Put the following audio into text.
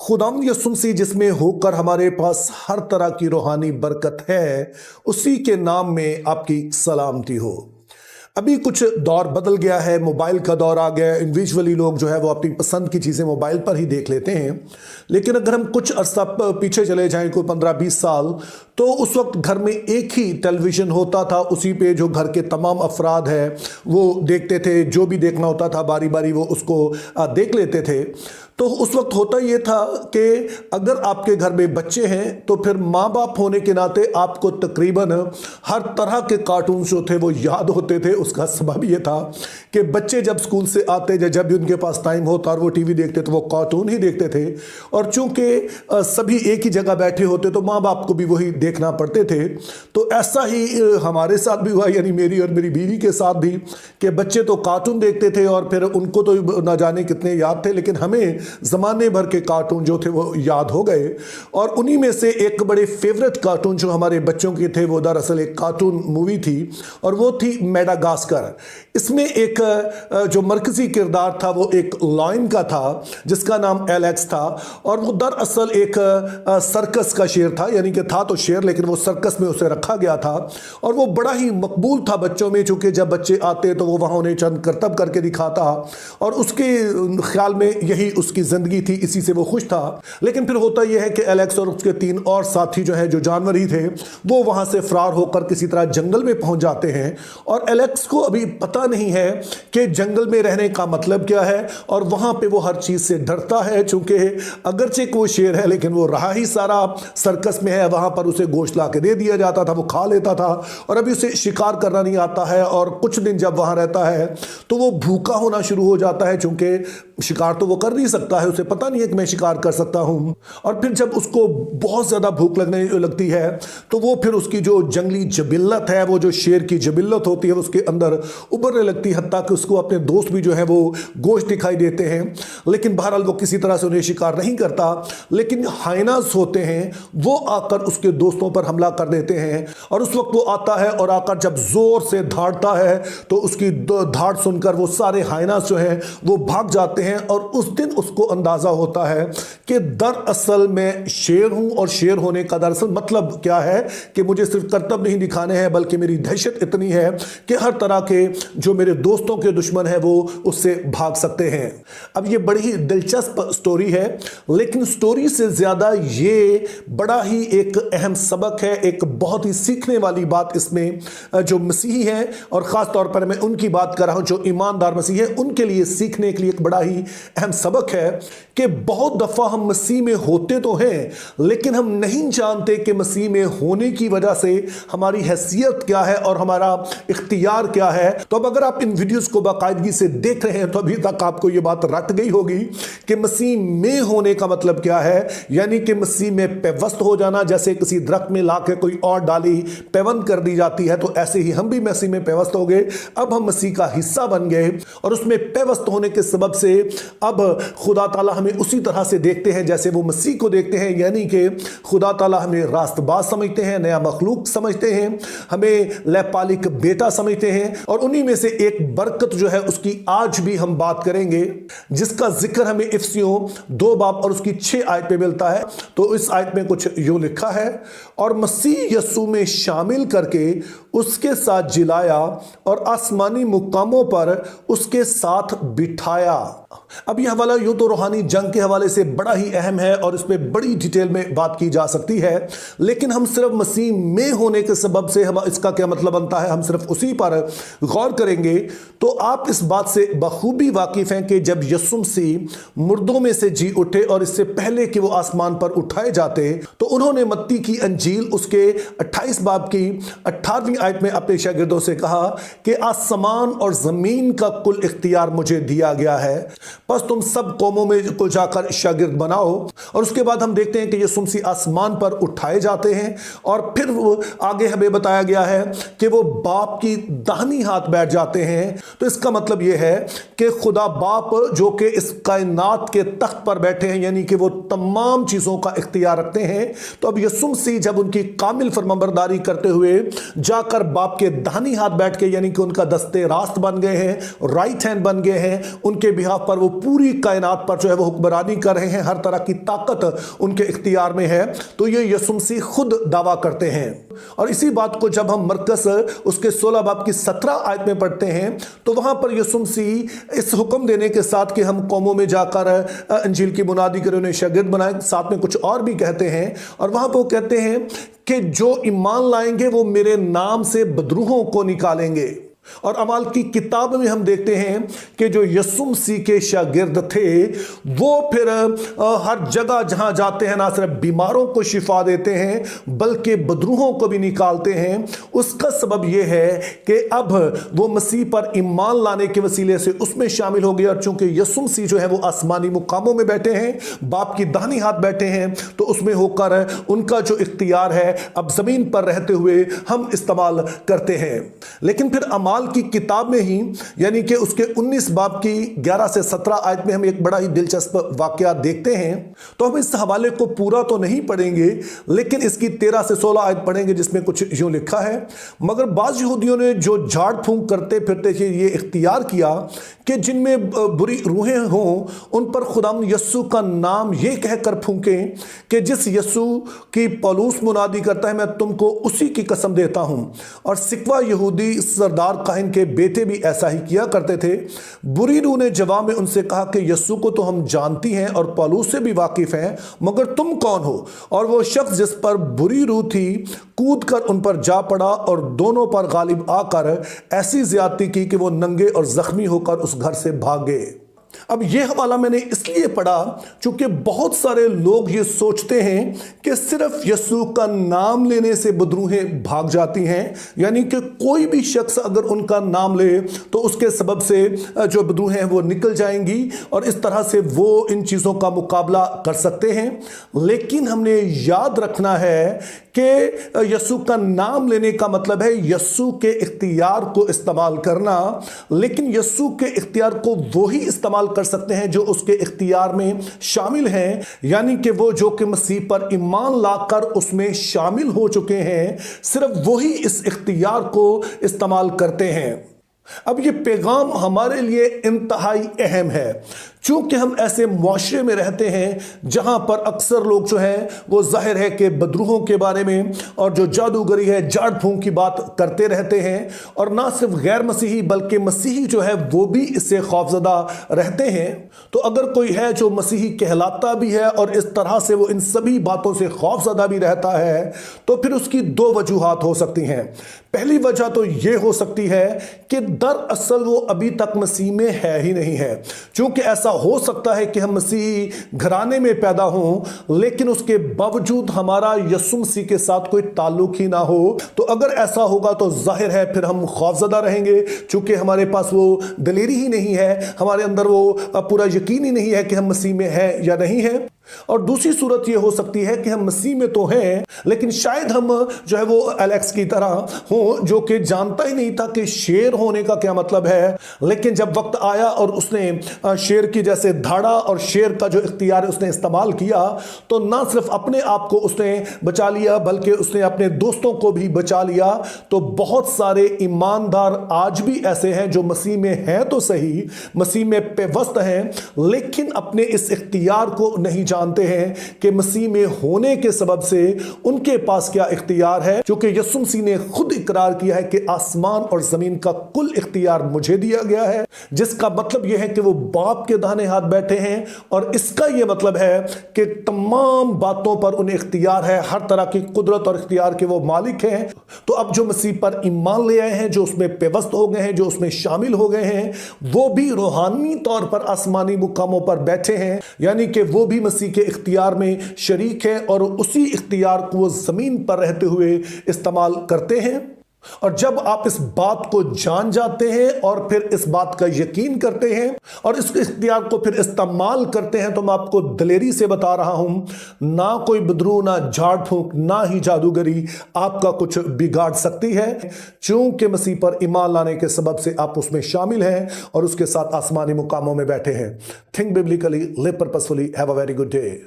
खुदावंद यसुम मसीह जिसमें होकर हमारे पास हर तरह की रूहानी बरकत है, उसी के नाम में आपकी सलामती हो। अभी कुछ दौर बदल गया है, मोबाइल का दौर आ गया है। इंडिविजुअली लोग जो है वो अपनी पसंद की चीज़ें मोबाइल पर ही देख लेते हैं। लेकिन अगर हम कुछ अर्सा पीछे चले जाएं, कोई 15-20 साल, तो उस वक्त घर में एक ही टेलीविज़न होता था। उसी पे जो घर के तमाम अफराद हैं वो देखते थे। जो भी देखना होता था बारी बारी वो उसको देख लेते थे। तो उस वक्त होता ये था कि अगर आपके घर में बच्चे हैं तो फिर माँ बाप होने के नाते आपको तकरीबन हर तरह के कार्टून जो थे वो याद होते थे। उसका सबब ये था कि बच्चे जब स्कूल से आते, जब भी उनके पास टाइम होता और वो टीवी देखते तो वो कार्टून ही देखते थे। और चूंकि सभी एक ही जगह बैठे होते तो माँ बाप को भी वही देखना पड़ते थे। तो ऐसा ही हमारे साथ भी हुआ, यानी मेरी और मेरी बीवी के साथ भी, कि बच्चे तो कार्टून देखते थे और फिर उनको तो ना जाने कितने याद थे, लेकिन हमें ज़माने भर के कार्टून जो थे वो याद हो गए। और उन्हीं में से एक बड़े फेवरेट कार्टून जो हमारे बच्चों के थे वो दरअसल एक कार्टून मूवी थी और वो थी मेडागास्कर। इसमें एक जो मरकज़ी किरदार था वो एक लॉयन का था जिसका नाम एलेक्स था। और वो दरअसल एक सर्कस का शेर था, यानी कि था तो शेर लेकिन वो सर्कस में उसे रखा गया था। और वो बड़ा ही मकबूल था बच्चों में, चूँकि जब बच्चे आते तो वो वहाँ उन्हें चंद करतब करके दिखाता और उसके ख्याल में यही उसकी ज़िंदगी थी, इसी से वो खुश था। लेकिन फिर होता यह है कि एलेक्स और उसके 3 और साथी जो है, जो जानवर ही थे, वो वहाँ से फरार होकर किसी तरह जंगल में पहुँच जाते हैं। और एलेक्स को अभी पता नहीं है कि जंगल में रहने का मतलब क्या है और वहाँ पे वो हर चीज़ से डरता है। चूँकि अगरचे वो शेर है लेकिन वो रहा ही सारा सर्कस में है। वहाँ पर उसे गोश्त ला के दे दिया जाता था, वो खा लेता था। और अभी उसे शिकार करना नहीं आता है और कुछ दिन जब वहाँ रहता है तो वो भूखा होना शुरू हो जाता है, चूँकि शिकार तो वो कर नहीं सकता है, उसे पता नहीं है कि मैं शिकार कर सकता हूँ। और फिर जब उसको बहुत ज़्यादा भूख लगने लगती है तो वो फिर उसकी जो जंगली जबिल्लत है, वो जो शेर की जबिल्लत होती है, उसके अंदर उभरने लगती है, हत्ता कि उसको अपने दोस्त भी जो है वो गोश्त दिखाई देते हैं। लेकिन बहरहाल वो किसी तरह से उन्हें शिकार नहीं करता। लेकिन हाइनास होते हैं, वो आकर उसके दोस्तों पर हमला कर देते हैं। और उस वक्त वो आता है और आकर जब जोर से धाड़ता है तो उसकी धाड़ सुनकर वो सारे हाइनास जो हैं वो भाग जाते हैं। और उस दिन उसको अंदाजा होता है कि दरअसल मैं शेर हूं और शेर होने का दरअसल मतलब क्या है कि मुझे सिर्फ करतब नहीं दिखाने हैं, बल्कि मेरी दहशत इतनी है कि हर तरह के जो मेरे दोस्तों के दुश्मन हैं वो उससे भाग सकते हैं। अब ये बड़ी ही दिलचस्प स्टोरी है, लेकिन स्टोरी से ज्यादा ये बड़ा ही एक अहम सबक है, एक बहुत ही सीखने वाली बात इसमें जो मसीही है, और खास तौर पर मैं उनकी बात कर रहा हूं जो ईमानदार मसीही है, उनके लिए सीखने के लिए एक बड़ा ही अहम सबक है कि बहुत दफा हम मसीह में होते तो हैं लेकिन हम नहीं जानते कि मसीह में होने की वजह से हमारी हैसियत क्या है और हमारा इख्तियार क्या है। तो अब अगर आप इन वीडियोस को बाकायदगी से देख रहे हैं तो अभी तक आपको यह बात रट गई होगी कि मसीह में होने का मतलब क्या है, यानी कि मसीह में पेवस्त हो जाना। जैसे किसी दरख्त में लाके कोई और डाली पेवंद कर दी जाती है, तो ऐसे ही हम भी मसीह में पेवस्त हो गए। अब हम मसीह का हिस्सा बन गए और उसमें पेवस्त होने के सबब से अब खुदा ताला हमें उसी तरह से देखते हैं जैसे वो मसीह को देखते हैं, यानी कि खुदा ताला हमें रास्तबाज समझते हैं, नया मखलूक समझते हैं, हमें लैपालिक बेटा समझते हैं। और उन्हीं में से एक बरकत जो है उसकी आज भी हम बात करेंगे, जिसका जिक्र हमें इफिसियों 2 बाब और उसकी 6 आयत पे मिलता है। तो इस आयत में कुछ यूं लिखा है, और मसीह यस्सू में शामिल करके उसके साथ जिलाया और आसमानी मुकामों पर उसके साथ बिठाया। अब यह हवाला यूं तो रूहानी जंग के हवाले से बड़ा ही अहम है और इस पे बड़ी डिटेल में बात की जा सकती है, लेकिन हम सिर्फ मसीह में होने के सबब से हम इसका क्या मतलब बनता है, हम सिर्फ उसी पर गौर करेंगे तो आप इस बात से बखूबी वाकिफ हैं कि जब यस्सू मसीह मुर्दों में से जी उठे और इससे पहले कि वो आसमान पर उठाए जाते तो उन्होंने मत्ती की अंजील उसके 28 बाब की 18वीं आयत में अपने शागिर्दों से कहा कि आसमान और जमीन का कुल इख्तियार मुझे दिया गया है, बस तुम सब कौमों में को जाकर शागिर्द बनाओ। और उसके बाद हम देखते हैं कि यीशु मसीह आसमान पर उठाए जाते हैं और फिर वो आगे हमें बताया गया है कि वो बाप की दाहिनी हाथ बैठ जाते हैं। तो इसका मतलब यह है कि खुदा बाप जो कि इस कायनात के तख्त पर बैठे हैं, यानी कि वो तमाम चीजों का इख्तियार रखते हैं। तो अब यीशु मसीह जब उनकी कामिल फरमाबरदारी करते हुए जाकर बाप के दाहिनी हाथ बैठ के, यानी कि उनका दस्ते रास्त बन गए हैं, राइट हैंड बन गए हैं, उनके बिहाफ पर वो पूरी कायनात कायनात पर जो है वो हुक्मरानी कर रहे हैं, हर तरह की ताकत उनके इख्तियार में है, तो ये यीशु मसीह खुद दावा करते हैं। और इसी बात को जब हम मरकस उसके 16 बाब की 17 आयत में पढ़ते हैं तो वहां पर यीशु मसीह इस हुक्म देने के साथ कि हम कौमों में जाकर इंजील की मुनादी करें, उन्हें शागिर्द बनाएं, साथ में कुछ और भी कहते हैं। और वहां पर वो कहते हैं कि जो ईमान लाएंगे वो मेरे नाम से बदरूहों को निकालेंगे। और अमाल की किताब में हम देखते हैं कि जो यीशु मसीह के शागिर्द थे वो फिर हर जगह जहां जाते हैं ना सिर्फ बीमारों को शिफा देते हैं बल्कि बदरूहों को भी निकालते हैं। उसका सबब यह है कि अब वो मसीह पर ईमान लाने के वसीले से उसमें शामिल हो गए। और चूंकि यीशु मसीह जो है वो आसमानी मुकामों में बैठे हैं, बाप की दाहिनी हाथ बैठे हैं, तो उसमें होकर उनका जो इख्तियार है अब जमीन पर रहते हुए हम इस्तेमाल करते हैं। लेकिन फिर अमाल की किताब में ही यानी कि उसके 19 बाब की 11 से 17 आयत में हम एक बड़ा ही दिलचस्प वाकया देखते हैं। तो हम इस हवाले को पूरा तो नहीं पढ़ेंगे लेकिन इसकी 13 से 16 आयत पढ़ेंगे जिसमें कुछ यूं लिखा है, मगर बाज यहूदियों ने जो झाड़ फूंक करते फिरते ये इख्तियार किया कि जिनमें बुरी रूहें हों उन पर खुदाम यस्सु का नाम ये कहकर फूंकें कि जिस यस्सु की पौलुस मुनादी करता है मैं तुमको उसी की कसम देता हूं। और सिकवा यहूदी सरदार काहिन के बेटे भी ऐसा ही किया करते थे। बुरी रूह ने जवाब में उनसे कहा कि यस्सु को तो हम जानती हैं और पौलुस से भी वाकिफ हैं, मगर तुम कौन हो? और वो शख्स जिस पर बुरी रूह थी कूद कर उन पर जा पड़ा और दोनों पर गालिब आकर ऐसी ज्यादती की कि वो नंगे और जख्मी होकर उस घर से भाग गए। अब यह हवाला मैंने इसलिए पढ़ा क्योंकि बहुत सारे लोग ये सोचते हैं कि सिर्फ यस्सु का नाम लेने से बदरूहें भाग जाती हैं, यानी कि कोई भी शख्स अगर उनका नाम ले तो उसके सबब से जो बदरूहें हैं वो निकल जाएंगी और इस तरह से वो इन चीज़ों का मुकाबला कर सकते हैं। लेकिन हमने याद रखना है कि यस्सु का नाम लेने का मतलब है यस्सु के इख्तियार को इस्तेमाल करना, लेकिन यस्सु के इख्तियार को वो ही इस्तेमाल कर सकते हैं जो उसके इख्तियार में शामिल हैं, यानी कि वो जो कि मसीह पर ईमान लाकर उसमें शामिल हो चुके हैं, सिर्फ वही इस इख्तियार को इस्तेमाल करते हैं। अब ये पैगाम हमारे लिए इंतहाई अहम है चूंकि हम ऐसे मुआशरे में रहते हैं जहां पर अक्सर लोग जो हैं वो जाहिर है कि बदरूहों के बारे में और जो जादूगरी है झाड़ फूंक की बात करते रहते हैं, और ना सिर्फ गैर मसीही बल्कि मसीही जो है वो भी इससे खौफजदा रहते हैं। तो अगर कोई है जो मसीही कहलाता भी है और इस तरह से वो इन सभी बातों से खौफजदा भी रहता है तो फिर उसकी दो वजूहात हो सकती हैं। पहली वजह तो ये हो सकती है कि दरअसल वो अभी तक मसीह में है ही नहीं है। चूंकि ऐसा हो सकता है कि हम मसीही घराने में पैदा हों लेकिन उसके बावजूद हमारा यीशु मसीह के साथ कोई ताल्लुक ही ना हो, तो अगर ऐसा होगा तो जाहिर है फिर हम खौफजदा रहेंगे चूंकि हमारे पास वो दिलेरी ही नहीं है, हमारे अंदर वो पूरा यकीन ही नहीं है कि हम मसीह में है या नहीं है। और दूसरी सूरत ये हो सकती है कि हम मसीह में तो हैं लेकिन शायद हम जो है वो एलेक्स की तरह हो जो कि जानता ही नहीं था कि शेर होने का क्या मतलब है, लेकिन जब वक्त आया और उसने शेर की जैसे धाड़ा और शेर का जो इख्तियार उसने इस्तेमाल किया तो ना सिर्फ अपने आप को उसने बचा लिया बल्कि उसने अपने दोस्तों को भी बचा लिया। तो बहुत सारे ईमानदार आज भी ऐसे हैं जो मसीह में हैं तो सही, मसीह में पेवस्त हैं, लेकिन अपने इस इख्तियार को नहीं जानते हैं कि मसीह में होने के सबब से उनके पास क्या इख्तियार है, क्योंकि यीशु मसीह ने खुद इकरार किया है कि आसमान और जमीन का कुल इख्तियार मुझे दिया गया है, जिसका मतलब यह है कि वो बाप के दाहिने हाथ बैठे हैं और इसका यह मतलब है कि तमाम बातों पर उन्हें इख्तियार है, हर तरह की कुदरत और इख्तियार के वो मालिक हैं। तो अब जो मसीह पर ईमान ले आए हैं, जो उसमें पेवस्त हो गए हैं, जो उसमें शामिल हो गए हैं, वो भी रूहानी तौर पर आसमानी मुकामों पर बैठे हैं, यानी कि वो भी मसीह के इख्तियार में शरीक है और उसी इख्तियार को वो जमीन पर रहते हुए इस्तेमाल करते हैं। और जब आप इस बात को जान जाते हैं और फिर इस बात का यकीन करते हैं और इस इख्तियार को फिर इस्तेमाल करते हैं, तो मैं आपको दलेरी से बता रहा हूं, ना कोई बदरू, ना झाड़ फूंक, ना ही जादूगरी आपका कुछ बिगाड़ सकती है, चूंकि मसीह पर ईमान लाने के सबब से आप उसमें शामिल हैं और उसके साथ आसमानी मुकामों में बैठे हैं। Think biblically, live purposefully, have a very good day.